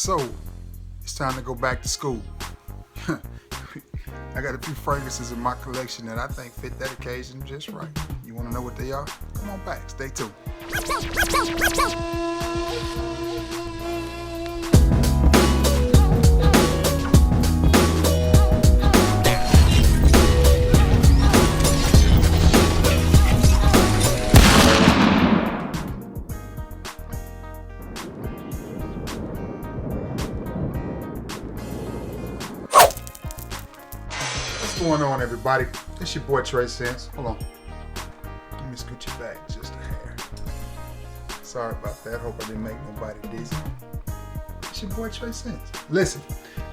So, it's time to go back to school. I got a few fragrances in my collection that I think fit that occasion just right. You want to know what they are? Come on back, stay tuned. What's going on, everybody? It's your boy Trey Sense. Hold on. Let me scoot you back just a hair. Sorry about that. Hope I didn't make nobody dizzy. It's your boy Trey Sense. Listen,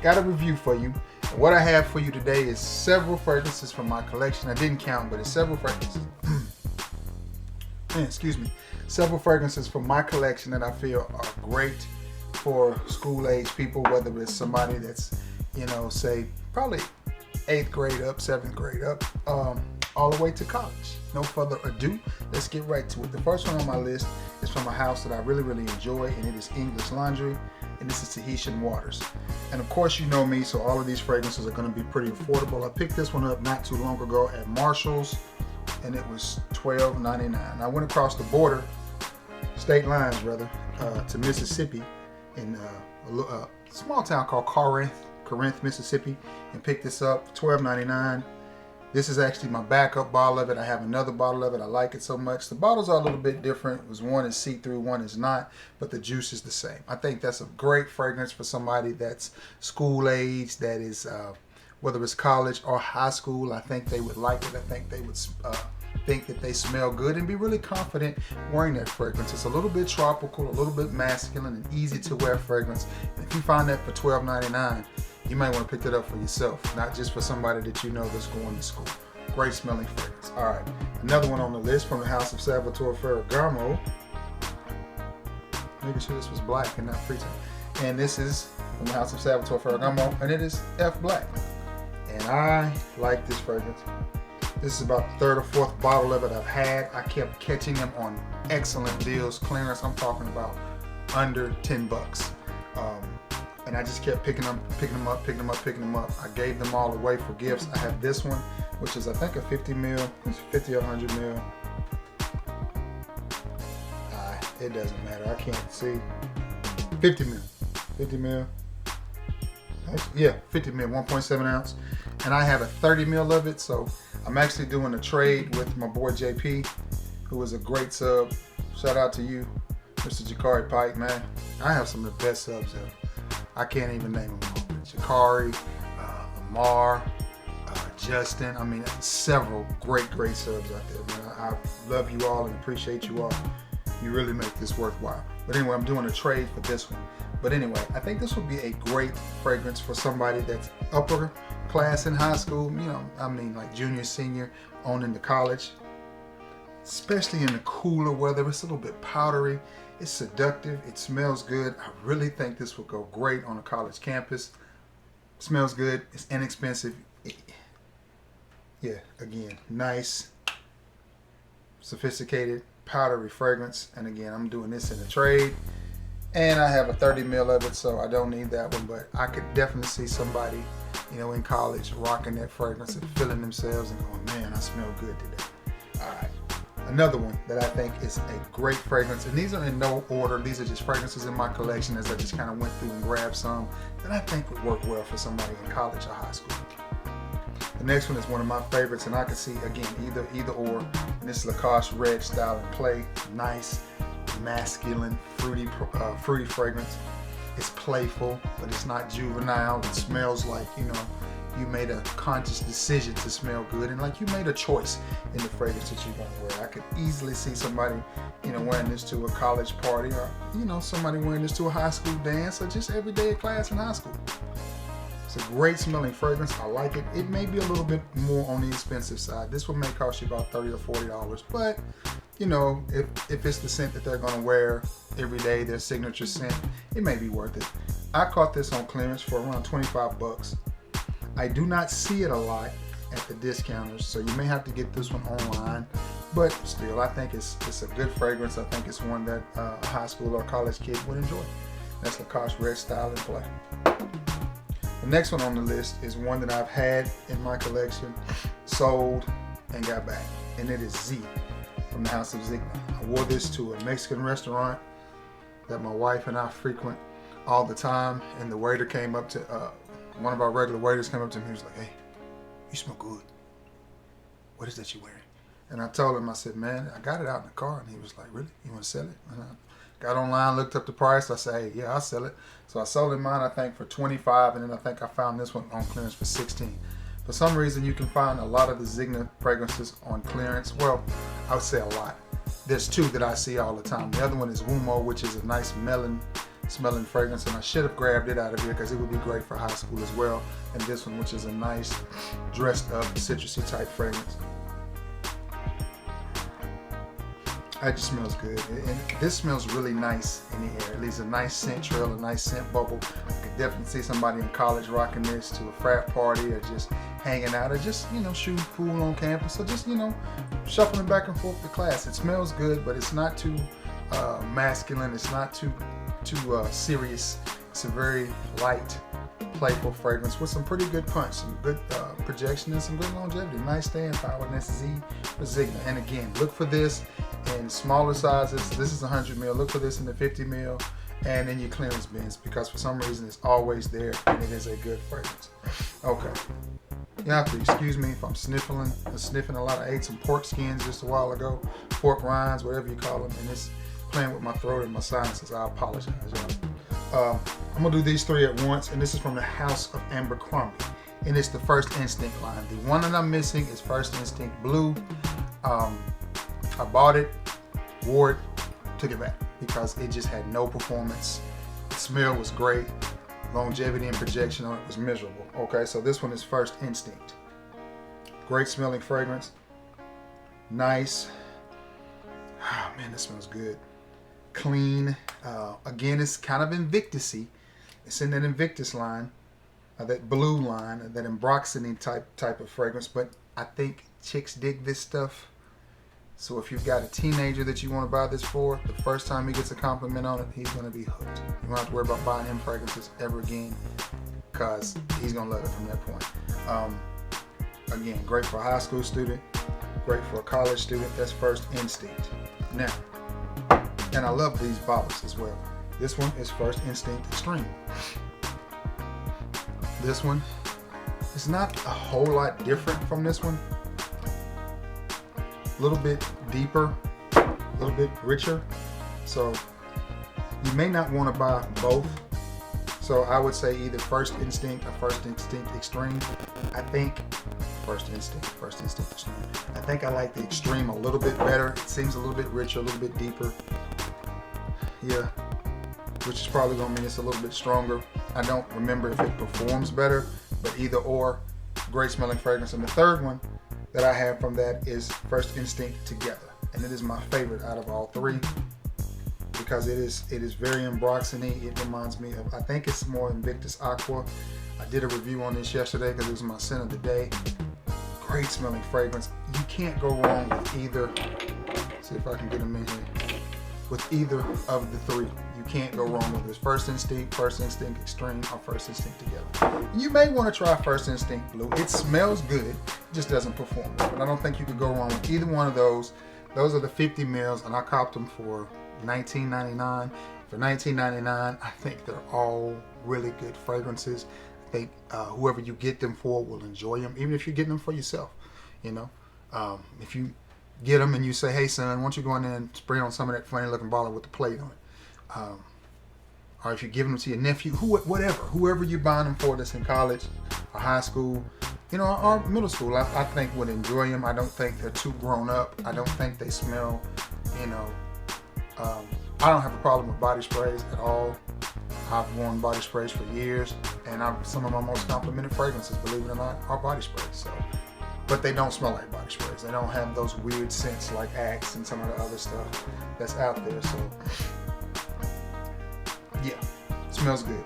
got a review for you. And what I have for you today is several fragrances from my collection. I didn't count, but it's several fragrances. Excuse me. Several fragrances from my collection that I feel are great for school-age people, whether it's somebody that's, say probably 8th grade up, 7th grade up, all the way to college. No further ado, let's get right to it. The first one on my list is from a house that I really enjoy, and it is English Laundry, and this is Tahitian Waters. And of course, you know me, so all of these fragrances are going to be pretty affordable. I picked this one up not too long ago at Marshall's, and it was $12.99. I went across the border, state lines rather, to Mississippi, in a small town called Corinth, Mississippi, and picked this up, $12.99. This is actually my backup bottle of it. I have another bottle of it. I like it so much. The bottles are a little bit different. One is see-through, one is not, but the juice is the same. I think that's a great fragrance for somebody that's school age, that is, whether it's college or high school. I think they would like it. I think they would think that they smell good and be really confident wearing that fragrance. It's a little bit tropical, a little bit masculine, and easy to wear fragrance. And if you find that for $12.99, you might want to pick that up for yourself, not just for somebody that you know that's going to school. Great smelling fragrance. All right, another one on the list from the house of Salvatore Ferragamo. Making sure this was black and not pretend. And this is from the house of Salvatore Ferragamo, and it is F Black. And I like this fragrance. This is about the third or fourth bottle of it I've had. I kept catching them on excellent deals, clearance. I'm talking about under 10 bucks. And I just kept picking them up. I gave them all away for gifts. I have this one, which is I think a 50 mil. It's 50 or 100 mil. It doesn't matter. I can't see. 50 mil. 50 mil. Yeah, 50 mil, 1.7 ounce. And I have a 30 mil of it, so I'm actually doing a trade with my boy JP, who is a great sub. Shout out to you, Mr. Jakari Pike, man. I have some of the best subs ever. I can't even name them all. Jakari, Amar, Justin. I mean, several great subs out there, man. I love you all and appreciate you all. You really make this worthwhile. But anyway, I'm doing a trade for this one. But anyway, I think this would be a great fragrance for somebody that's upper class in high school, like junior, senior, on into college. Especially in the cooler weather. It's a little bit powdery. It's seductive. It smells good. I really think this would go great on a college campus. It smells good. It's inexpensive. Yeah, again, nice, sophisticated, powdery fragrance. And again, I'm doing this in a trade. And I have a 30 mil of it, so I don't need that one. But I could definitely see somebody, in college rocking that fragrance and feeling themselves and going, man, I smell good today. All right. Another one that I think is a great fragrance, and these are in no order. These are just fragrances in my collection as I just kind of went through and grabbed some that I think would work well for somebody in college or high school. The next one is one of my favorites, and I can see, again, either or. And this is Lacoste Red Style and Play. Nice, masculine, fruity fragrance. It's playful, but it's not juvenile. It smells like, you made a conscious decision to smell good, and like you made a choice in the fragrance that you're going to wear. I could easily see somebody, wearing this to a college party, or, somebody wearing this to a high school dance, or just every day of class in high school. It's a great smelling fragrance. I like it. It may be a little bit more on the expensive side. This one may cost you about $30 or $40, but if it's the scent that they're going to wear every day, their signature scent, it may be worth it. I caught this on clearance for around 25 bucks. I do not see it a lot at the discounters, so you may have to get this one online, but still, I think it's a good fragrance. I think it's one that a high school or college kid would enjoy. That's Lacoste Red Style and Play. The next one on the list is one that I've had in my collection, sold, and got back. And it is Z from the House of Zigna. I wore this to a Mexican restaurant that my wife and I frequent all the time. And the waiter came up to, one of our regular waiters came up to me. He was like, "Hey, you smell good. What is that you're wearing?" And I told him, I said, "Man, I got it out in the car." And he was like, "Really? You want to sell it?" And I got online, looked up the price. I said, "Hey, yeah, I'll sell it." So I sold him mine, I think, for $25, and then I think I found this one on clearance for $16. For some reason, you can find a lot of the Zigna fragrances on clearance. Well, I would say a lot. There's two that I see all the time. The other one is Wumo, which is a nice melon smelling fragrance, and I should have grabbed it out of here because it would be great for high school as well. And this one, which is a nice dressed up citrusy type fragrance. It just smells good, and this smells really nice in the air. It leaves a nice scent trail, a nice scent bubble. I could definitely see somebody in college rocking this to a frat party, or just hanging out, or just, you know, shooting pool on campus, or just, you know, shuffling back and forth to class. It smells good, but it's not too masculine. It's not too serious. It's a very light, playful fragrance with some pretty good punch, some good projection, and some good longevity. Nice staying power, and that's Z for Zigna. And again, look for this in smaller sizes. This is 100 ml. Look for this in the 50 ml and in your clearance bins, because for some reason it's always there, and it is a good fragrance. Okay, you have to excuse me if I'm sniffing a lot. I ate some pork skins just a while ago, pork rinds, whatever you call them, and it's playing with my throat and my sinuses. I apologize, y'all. I'm gonna do these three at once, and this is from the House of Abercrombie, and it's the First Instinct line. The one that I'm missing is First Instinct Blue. I bought it, wore it, took it back because it just had no performance. The smell was great. Longevity and projection on it was miserable. Okay, so this one is First Instinct. Great smelling fragrance. Nice. Oh man, this smells good. Clean. Again, it's kind of Invictus-y. It's in that Invictus line, that blue line, that Ambroxany type of fragrance. But I think chicks dig this stuff. So if you've got a teenager that you want to buy this for, the first time he gets a compliment on it, he's going to be hooked. You don't have to worry about buying him fragrances ever again, because he's going to love it from that point. Again, great for a high school student, great for a college student. That's First Instinct. Now, and I love these bottles as well. This one is First Instinct Extreme. This one is not a whole lot different from this one. A little bit deeper, a little bit richer. So you may not want to buy both. So I would say either First Instinct or First Instinct Extreme. I think First Instinct Extreme. I think I like the Extreme a little bit better. It seems a little bit richer, a little bit deeper. Yeah, which is probably gonna mean it's a little bit stronger. I don't remember if it performs better, but either or, great smelling fragrance. And the third one that I have from that is First Instinct Together, and it is my favorite out of all three because it is very Ambroxany. It reminds me of, I think it's more Invictus Aqua. I did a review on this yesterday because it was my scent of the day. Great smelling fragrance. You can't go wrong with either. Let's see if I can get them in here. With either of the three, you can't go wrong with this. First Instinct Extreme, or First Instinct Together. You may want to try First Instinct Blue. It smells good, it just doesn't perform. But I don't think you could go wrong with either one of those. Those are the 50 mils, and I copped them for $19.99. For $19.99, I think they're all really good fragrances. I think whoever you get them for will enjoy them, even if you're getting them for yourself. You know, if you get them and you say, "Hey son, why don't you go in there and spray on some of that funny looking bottle with the plate on it," or if you're giving them to your nephew, whoever you're buying them for that's in college or high school, you know, or middle school, I think would enjoy them. I don't think they're too grown up. I don't think they smell, you know, I don't have a problem with body sprays at all. I've worn body sprays for years, and some of my most complimented fragrances, believe it or not, are body sprays. So, but they don't smell like body sprays. They don't have those weird scents like Axe and some of the other stuff that's out there. So, yeah, smells good.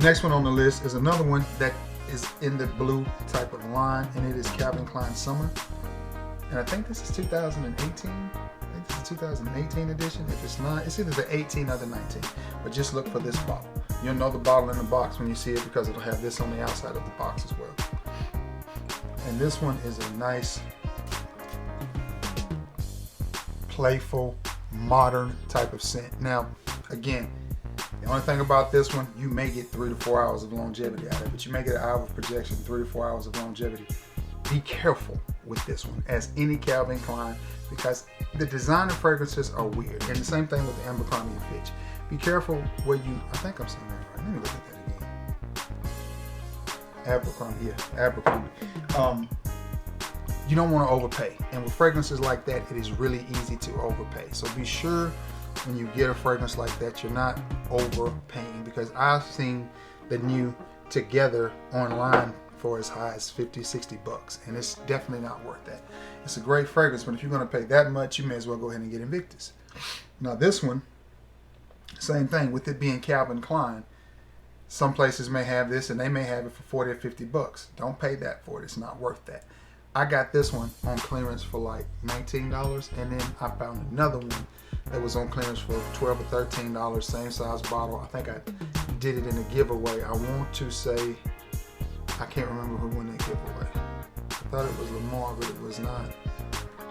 Next one on the list is another one that is in the blue type of line, and it is Calvin Klein Summer. And I think this is 2018. I think this is 2018 edition. If it's not, it's either the 18 or the 19. But just look for this bottle. You'll know the bottle in the box when you see it because it'll have this on the outside of the box as well. And this one is a nice, playful, modern type of scent. Now, again, the only thing about this one, you may get 3 to 4 hours of longevity out of it, but you may get an hour of projection, 3 to 4 hours of longevity. Be careful with this one, as any Calvin Klein, because the designer fragrances are weird. And the same thing with the Abercrombie & Fitch. Be careful where you, I think I'm saying that right. Let me look at that again. Abercrombie, yeah, Abercrombie. You don't want to overpay. And with fragrances like that, it is really easy to overpay. So be sure when you get a fragrance like that, you're not overpaying, because I've seen the new Together online for as high as 50, 60 bucks, and it's definitely not worth that. It's a great fragrance, but if you're going to pay that much, you may as well go ahead and get Invictus. Now this one, same thing, with it being Calvin Klein, some places may have this and they may have it for 40 or 50 bucks. Don't pay that for it. It's not worth that. I got this one on clearance for like $19, and then I found another one that was on clearance for $12 or $13, same size bottle. I think I did it in a giveaway. I want to say, I can't remember who won that giveaway. I thought it was Lamar, but it was not.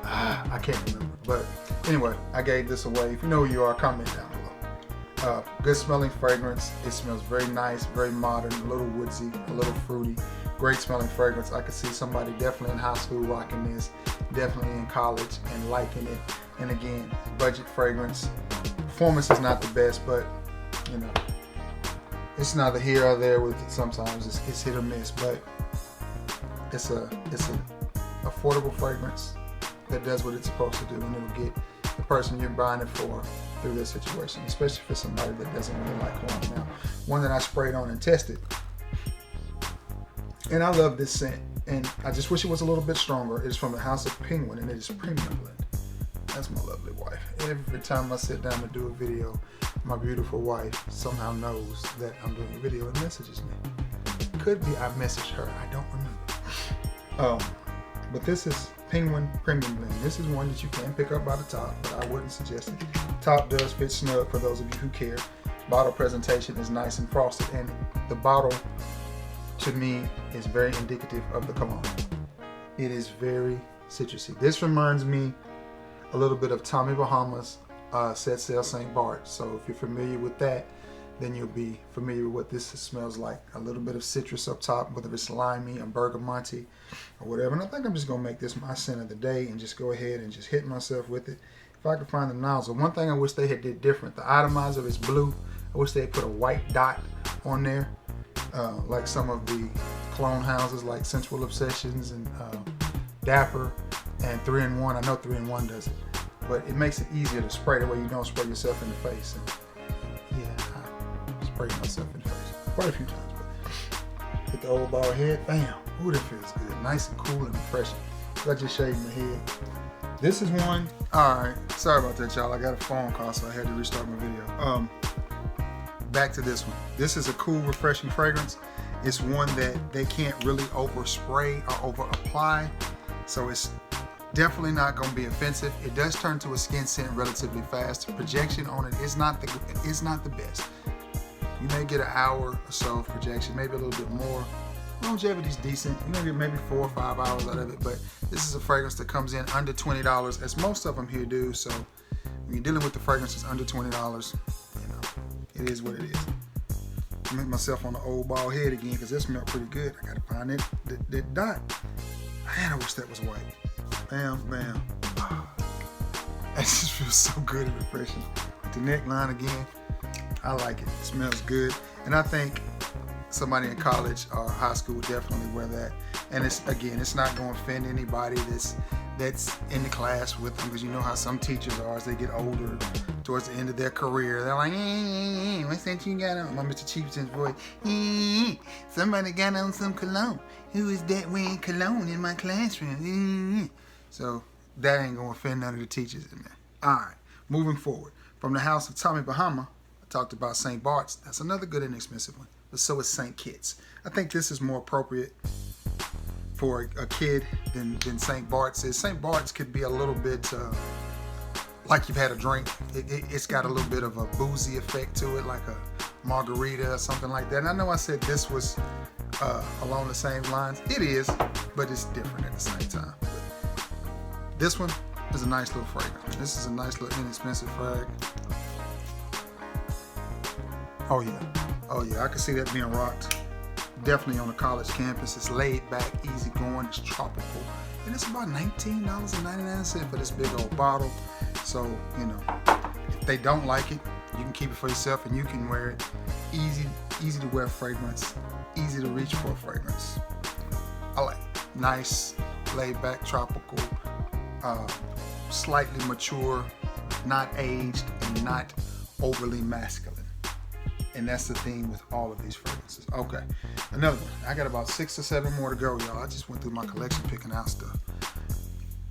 I can't remember. But anyway, I gave this away. If you know who you are, comment down below. Good smelling fragrance. It smells very nice, very modern, a little woodsy, a little fruity. Great smelling fragrance. I could see somebody definitely in high school rocking this, definitely in college and liking it. And again, budget fragrance. Performance is not the best, but you know, it's neither here or there with it. Sometimes it's hit or miss, but it's a affordable fragrance that does what it's supposed to do, and it'll get the person you're buying it for through this situation, especially for somebody that doesn't really like cologne. Now, one that I sprayed on and tested, and I love this scent, and I just wish it was a little bit stronger. It's from the House of Penguin, and it is premium blend. That's my lovely wife. Every time I sit down to do a video, my beautiful wife somehow knows that I'm doing a video and messages me. Could be I messaged her, I don't remember. But this is Penguin Premium Blend. This is one that you can pick up by the top, but I wouldn't suggest it. Top does fit snug for those of you who care. Bottle presentation is nice and frosted, and the bottle, to me, is very indicative of the cologne. It is very citrusy. This reminds me a little bit of Tommy Bahama's Set Sail St. Bart. So if you're familiar with that, then you'll be familiar with what this smells like. A little bit of citrus up top, whether it's limey or bergamot or whatever. And I think I'm just gonna make this my scent of the day and just go ahead and just hit myself with it. If I could find the nozzle. One thing I wish they had did different, the atomizer is blue. I wish they had put a white dot on there, like some of the cologne houses like Sensual Obsessions and Dapper and 3-in-1. I know 3-in-1 does it, but it makes it easier to spray, that way you don't spray yourself in the face. And yeah, I sprayed myself in the face quite a few times, but hit the old bald head, bam. Ooh, that feels good. Nice and cool and refreshing. So I just shaved my head. This is one, alright, sorry about that, y'all. I got a phone call, so I had to restart my video. Back to this one. This is a cool, refreshing fragrance. It's one that they can't really overspray or over apply, so it's definitely not going to be offensive. It does turn to a skin scent relatively fast. The projection on it is not the best. You may get an hour or so of projection, maybe a little bit more. Longevity is decent. You may get maybe 4 or 5 hours out of it, but this is a fragrance that comes in under $20, as most of them here do. So when you're dealing with the fragrances under $20, you know, it is what it is. I make myself on the old bald head again because that smelled pretty good. I gotta find that dot. Man, I wish that was white. Bam, bam. That just feels so good and refreshing. The neckline again, I like it. It smells good. And I think somebody in college or high school definitely wear that. And it's not going to offend anybody that's in the class with them, because you know how some teachers are as they get older, towards the end of their career. They're like, what's that you got on? My Mr. Chieftain's voice. Somebody got on some cologne. Who is that wearing cologne in my classroom? So that ain't going to offend none of the teachers in there. All right, moving forward. From the house of Tommy Bahama, I talked about St. Bart's. That's another good inexpensive one. But so is St. Kitts. I think this is more appropriate for a kid than St. Bart's is. St. Bart's could be a little bit like you've had a drink. It's got a little bit of a boozy effect to it, like a margarita or something like that. And I know I said this was along the same lines. It is, but it's different at the same time. But this one is a nice little fragrance. This is a nice little inexpensive frag. Oh yeah, I can see that being rocked. Definitely on a college campus. It's laid back, easy going, it's tropical. And it's about $19.99 for this big old bottle. So, you know, if they don't like it, you can keep it for yourself and you can wear it. Easy to wear fragrance, easy to reach for a fragrance. I like it. Nice, laid back, tropical, slightly mature, not aged, and not overly masculine. And that's the theme with all of these fragrances. Okay, another one. I got about 6 or 7 more to go, y'all. I just went through my collection picking out stuff.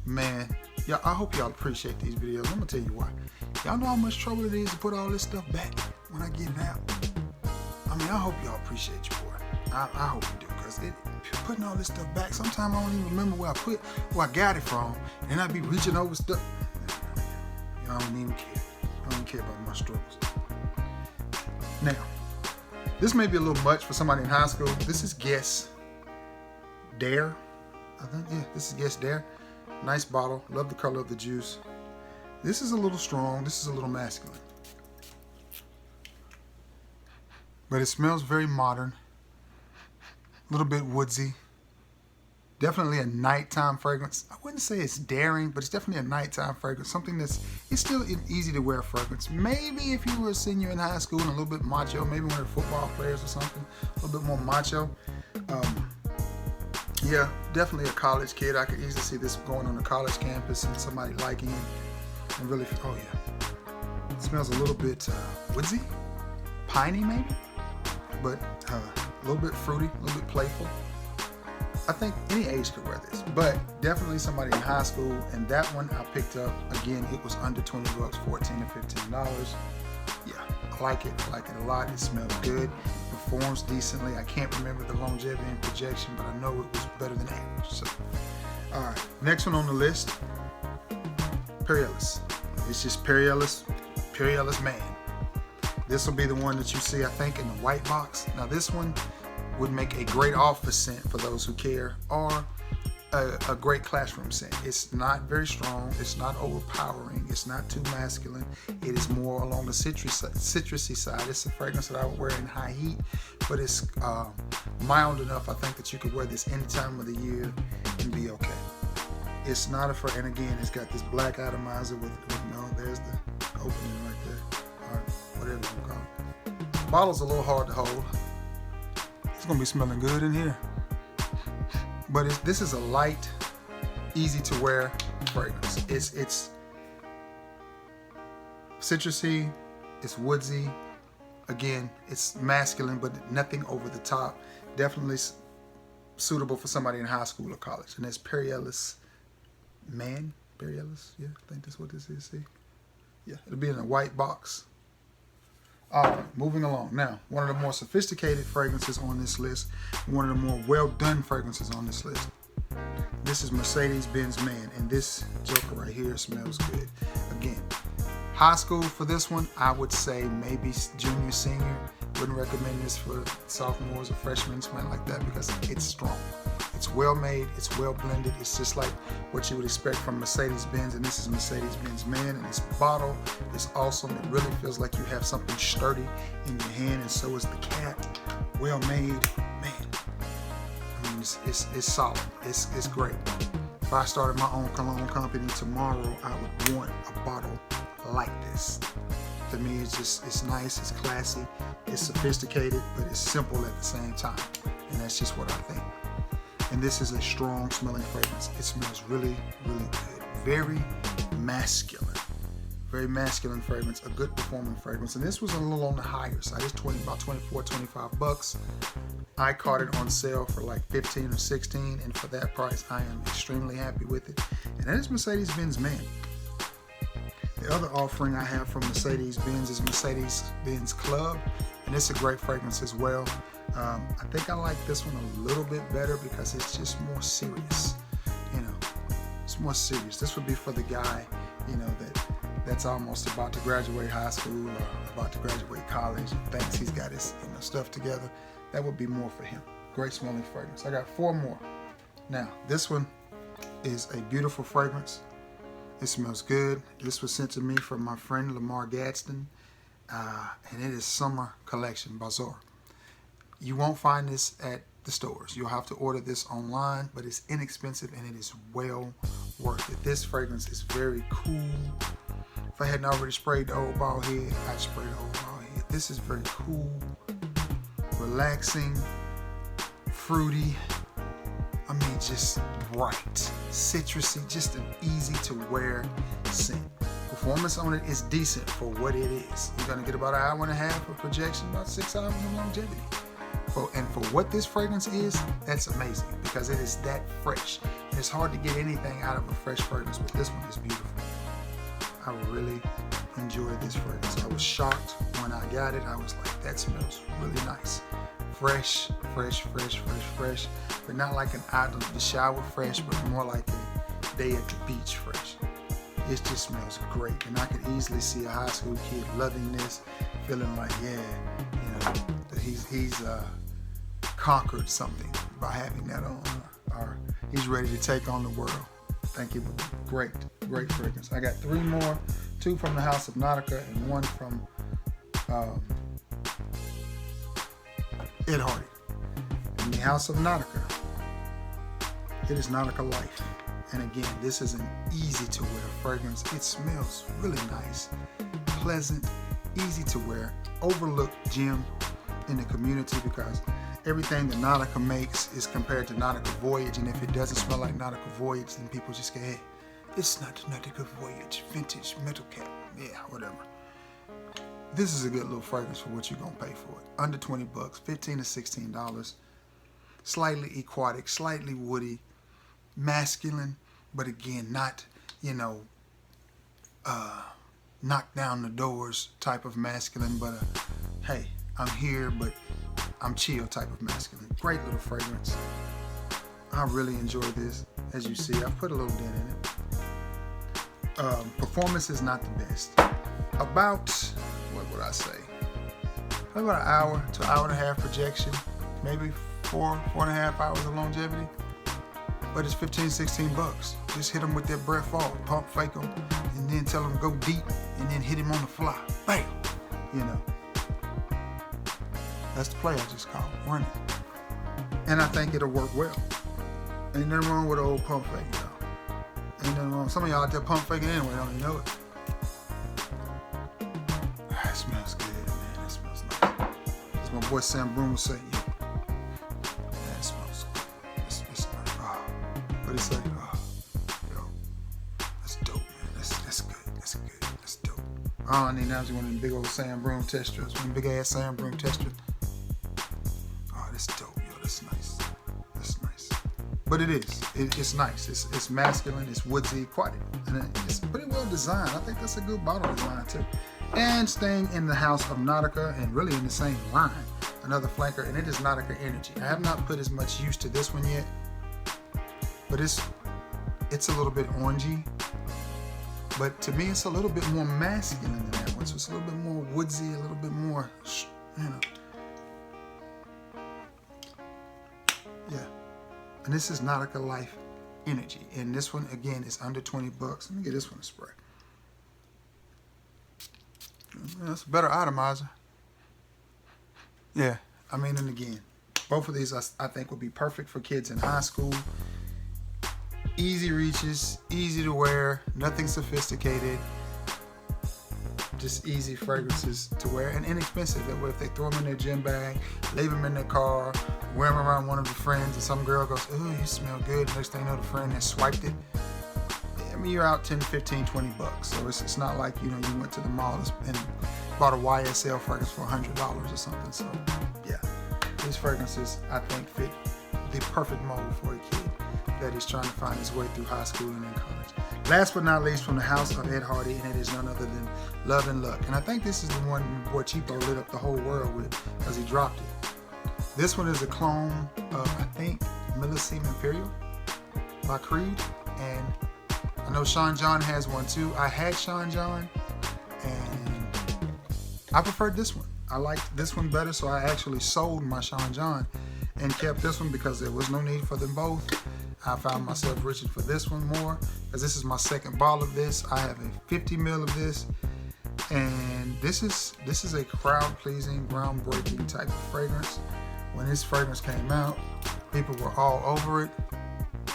Man, y'all, I hope y'all appreciate these videos. I'm gonna tell you why. Y'all know how much trouble it is to put all this stuff back when I get it out. I mean, I hope y'all appreciate you, boy. I hope you do, because putting all this stuff back, sometimes I don't even remember where I got it from, and I be reaching over stuff. Y'all don't even care. I don't care about my struggles. Now, this may be a little much for somebody in high school. This is Guess Dare, I think. Yeah, this is Guess Dare. Nice bottle. Love the color of the juice. This is a little strong. This is a little masculine. But it smells very modern. A little bit woodsy. Definitely a nighttime fragrance. I wouldn't say it's daring, but it's definitely a nighttime fragrance. Something it's still an easy to wear fragrance. Maybe if you were a senior in high school and a little bit macho, maybe one of the football players or something, a little bit more macho. Yeah, definitely a college kid. I could easily see this going on a college campus and somebody liking it. And really, oh yeah. It smells a little bit woodsy, piney maybe, but a little bit fruity, a little bit playful. I think any age could wear this, but definitely somebody in high school. And that one I picked up, again, it was under 20 bucks, $14 to $15. Yeah, I like it a lot. It smells good, performs decently. I can't remember the longevity and projection, but I know it was better than average. So, all right, next one on the list, Perry Ellis. It's just Perry Ellis Man. This will be the one that you see, I think, in the white box. Now this one would make a great office scent for those who care, or a great classroom scent. It's not very strong, it's not overpowering, it's not too masculine. It is more along the citrusy side. It's a fragrance that I would wear in high heat, but it's mild enough, I think, that you could wear this any time of the year and be okay. It's not and again, it's got this black atomizer with there's the opening right there, or whatever you call it. The bottle's a little hard to hold. It's gonna be smelling good in here. But this is a light, easy to wear fragrance. It's citrusy, it's woodsy. Again, it's masculine, but nothing over the top. Definitely suitable for somebody in high school or college. And it's Perry Ellis Man. Perry Ellis, yeah, I think that's what this is. See? Yeah, it'll be in a white box. All right, moving along. Now, one of the more sophisticated fragrances on this list, one of the more well-done fragrances on this list. This is Mercedes-Benz Man, and this joker right here smells good. Again, high school for this one, I would say maybe junior, senior. Wouldn't recommend this for sophomores or freshmen, something like that, because it's strong. It's well made, it's well blended. It's just like what you would expect from Mercedes-Benz, and this is Mercedes-Benz Man, and this bottle is awesome. It really feels like you have something sturdy in your hand, and so is the cap. Well made, man. I mean, it's solid. It's great. If I started my own cologne company tomorrow, I would want a bottle like this. To me, it's nice, it's classy, it's sophisticated, but it's simple at the same time, and that's just what I think. And this is a strong smelling fragrance. It smells really, really good. Very masculine fragrance, a good performing fragrance. And this was a little on the higher side. It's about 24, 25 bucks. I caught it on sale for like 15 or 16, and for that price, I am extremely happy with it. And that is Mercedes-Benz Man. The other offering I have from Mercedes-Benz is Mercedes-Benz Club, and it's a great fragrance as well. I think I like this one a little bit better because it's just more serious. You know, it's more serious. This would be for the guy, you know, that that's almost about to graduate high school or about to graduate college and thinks he's got his stuff together, that would be more for him. Great smelling fragrance. I got 4 more. Now, this one is a beautiful fragrance. It smells good. This was sent to me from my friend Lamar Gadsden, and it is Summer Collection by Zora. You won't find this at the stores. You'll have to order this online, but it's inexpensive and it is well worth it. This fragrance is very cool. If I hadn't already sprayed the old bald head, I'd spray the old bald head. This is very cool, relaxing, fruity. I mean, just bright, citrusy, just an easy to wear scent. Performance on it is decent for what it is. You're gonna get about an hour and a half of projection, about 6 hours of longevity. And for what this fragrance is, that's amazing because it is that fresh. And it's hard to get anything out of a fresh fragrance, but this one is beautiful. I really enjoyed this fragrance. I was shocked when I got it. I was like, that smells really nice. Fresh, fresh, fresh, fresh, fresh. But not like an out of the shower fresh, but more like a day at the beach fresh. It just smells great. And I could easily see a high school kid loving this, feeling like, yeah, that he's conquered something by having that on, or he's ready to take on the world. I think it would be great, great fragrance. I got 3 more, 2 from the House of Nautica and 1 from Ed Hardy. In the House of Nautica, it is Nautica Life. And again, this is an easy to wear fragrance. It smells really nice, pleasant, easy to wear, overlooked gem in the community because everything that Nautica makes is compared to Nautica Voyage, and if it doesn't smell like Nautica Voyage, then people just go, hey, it's not Nautica Voyage, vintage metal cap, yeah, whatever. This is a good little fragrance for what you're gonna pay for it. Under 20 bucks, $15 to $16. Slightly aquatic, slightly woody, masculine, but again, not, knock down the doors type of masculine, but hey, I'm here, but I'm chill type of masculine. Great little fragrance. I really enjoy this. As you see, I've put a little dent in it. Performance is not the best. About, what would I say? Probably about an hour to an hour and a half projection. Maybe 4.5 hours of longevity. But it's 15, 16 bucks. Just hit them with that breath fall, pump fake them, and then tell them go deep, and then hit him on the fly. Bam! That's the play I just called, run it. And I think it'll work well. Ain't nothing wrong with an old pump fake, y'all. Ain't nothing wrong. Some of y'all out there pump faking anyway, don't even know it. It smells good, man. It smells nice. As my boy Sam Broom would say, yeah. It smells good. It's like, but it's like, yo, that's dope, man. That's good. That's good. That's dope. I need now one of them big old Sam Broom testers, one big ass Sam Broom testers. That's dope, yo. That's nice. That's nice. But it is. It's nice. It's masculine. It's woodsy, aquatic, and it's pretty well designed. I think that's a good bottle design too. And staying in the House of Nautica and really in the same line, another flanker, and it is Nautica Energy. I have not put as much use to this one yet, but it's a little bit orangey. But to me, it's a little bit more masculine than that one. So it's a little bit more woodsy, a little bit more, Yeah, and this is Nautica Life Energy, and this one again is under 20 bucks. Let me get this one a spray. That's a better atomizer. Yeah, I mean, and again, both of these I think would be perfect for kids in high school. Easy reaches, easy to wear, nothing sophisticated. Just easy fragrances to wear and inexpensive. That way, if they throw them in their gym bag, leave them in their car, wear them around one of their friends, and some girl goes, "Oh, you smell good." Next thing you know, the friend has swiped it. I mean, you're out 10, 15, 20 bucks. So it's not like, you went to the mall and bought a YSL fragrance for $100 or something. So yeah, these fragrances I think fit the perfect mold for a kid that is trying to find his way through high school and in college. Last but not least, from the House of Ed Hardy, and it is none other than Love and Luck. And I think this is the one Boy Cheapo lit up the whole world with because he dropped it. This one is a clone of, I think, Millesime Imperial by Creed. And I know Sean John has one too. I had Sean John, and I preferred this one. I liked this one better, so I actually sold my Sean John and kept this one because there was no need for them both. I found myself reaching for this one more because this is my second bottle of this. I have a 50 ml of this, and this is a crowd-pleasing, groundbreaking type of fragrance. When this fragrance came out, people were all over it.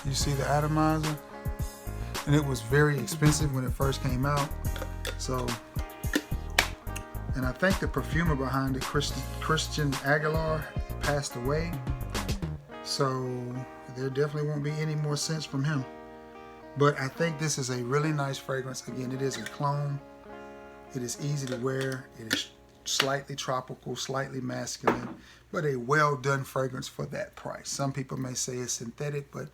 You see the atomizer, and it was very expensive when it first came out. So, and I think the perfumer behind it, Christian Aguilar, passed away. So there definitely won't be any more scents from him. But I think this is a really nice fragrance. Again, it is a cologne. It is easy to wear. It is slightly tropical, slightly masculine, but a well done fragrance for that price. Some people may say it's synthetic, but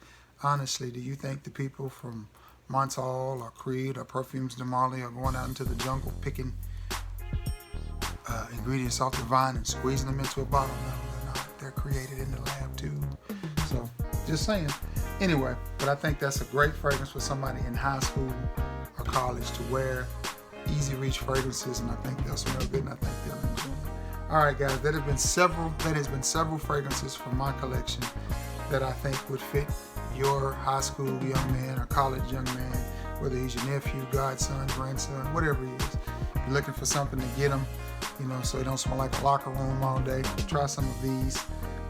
honestly, do you think the people from Montal or Creed or Perfumes de Marly are going out into the jungle picking ingredients off the vine and squeezing them into a bottle? No, they're not. They're created in the lab too. So, just saying. Anyway, but I think that's a great fragrance for somebody in high school or college to wear. Easy reach fragrances, and I think they'll smell good, and I think they'll enjoy it. All right, guys, that has been several fragrances from my collection that I think would fit your high school young man or college young man, whether he's your nephew, godson, grandson, whatever he is. If you're looking for something to get him, so he don't smell like a locker room all day, try some of these.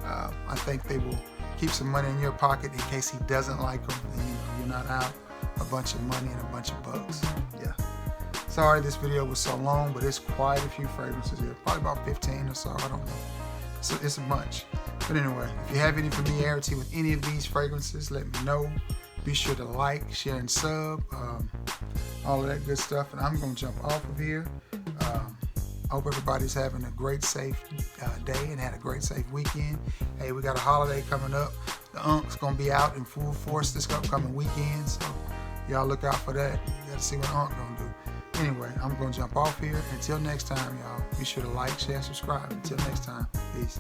I think they will keep some money in your pocket in case he doesn't like them, and you're not out a bunch of money and a bunch of bucks. Yeah. Sorry this video was so long, but it's quite a few fragrances here. Probably about 15 or so, I don't know. So it's a bunch. But anyway, if you have any familiarity with any of these fragrances, let me know. Be sure to like, share, and sub. All of that good stuff. And I'm going to jump off of here. I hope everybody's having a great, safe day and had a great, safe weekend. Hey, we got a holiday coming up. The Unk's going to be out in full force this upcoming weekend. So y'all look out for that. You got to see what Unk going to do. Anyway, I'm going to jump off here. Until next time, y'all, be sure to like, share, and subscribe. Until next time, peace.